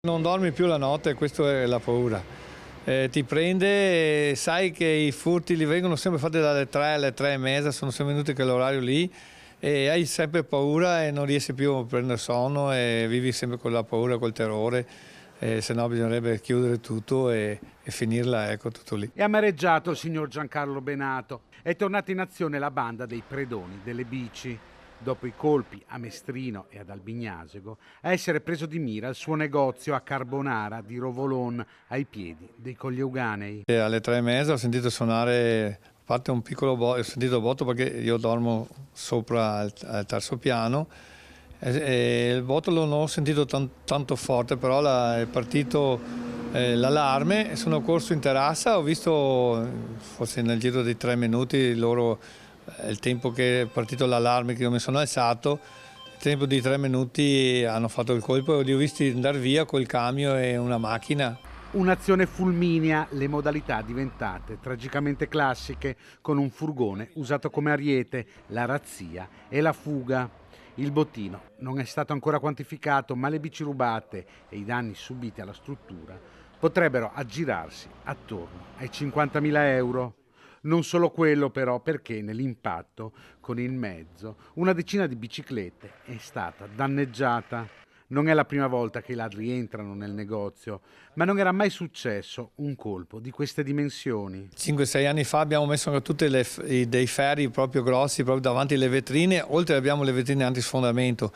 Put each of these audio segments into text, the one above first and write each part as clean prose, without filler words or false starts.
Non dormi più la notte, questa è la paura. Ti prende, sai che i furti li vengono sempre fatti dalle 3 alle 3 e mezza, sono sempre venuti quell'orario lì e hai sempre paura e non riesci più a prendere sonno e vivi sempre con la paura, col terrore, se no bisognerebbe chiudere tutto e finirla, ecco, tutto lì. È amareggiato il signor Giancarlo Benato. È tornata in azione la banda dei predoni delle bici. Dopo i colpi a Mestrino e ad Albignasego, a essere preso di mira il suo negozio a Carbonara di Rovolon, ai piedi dei Colli Euganei. Alle 3 e mezza ho sentito suonare, a parte un piccolo botto, ho sentito botto perché io dormo sopra al terzo piano, e il botto non ho sentito tanto forte, però è partito l'allarme e sono corso in terrazza, ho visto forse nel giro di 3 minuti loro. Il tempo che è partito l'allarme che io mi sono alzato, il tempo di 3 minuti hanno fatto il colpo e li ho visti andare via col camion e una macchina. Un'azione fulminea, le modalità diventate tragicamente classiche, con un furgone usato come ariete, la razzia e la fuga. Il bottino non è stato ancora quantificato, ma le bici rubate e i danni subiti alla struttura potrebbero aggirarsi attorno ai 50.000 euro. Non solo quello però, perché nell'impatto con il mezzo una decina di biciclette è stata danneggiata. Non è la prima volta che i ladri entrano nel negozio, ma non era mai successo un colpo di queste dimensioni. 5-6 anni fa abbiamo messo anche dei ferri proprio grossi proprio davanti alle vetrine, oltre abbiamo le vetrine antisfondamento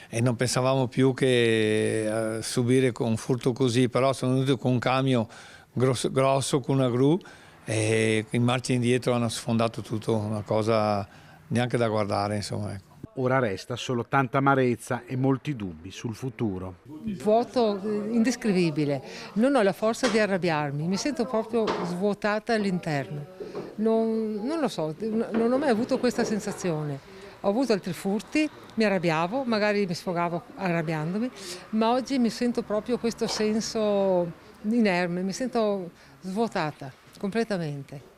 e non pensavamo più che subire un furto così, però sono venuti con un camion grosso con una gru e in marcia indietro hanno sfondato tutto, una cosa neanche da guardare, insomma, ecco. Ora resta solo tanta amarezza e molti dubbi sul futuro. Vuoto indescrivibile, non ho la forza di arrabbiarmi, mi sento proprio svuotata all'interno. Non lo so, non ho mai avuto questa sensazione. Ho avuto altri furti, mi arrabbiavo, magari mi sfogavo arrabbiandomi, ma oggi mi sento proprio questo senso inerme, mi sento svuotata completamente.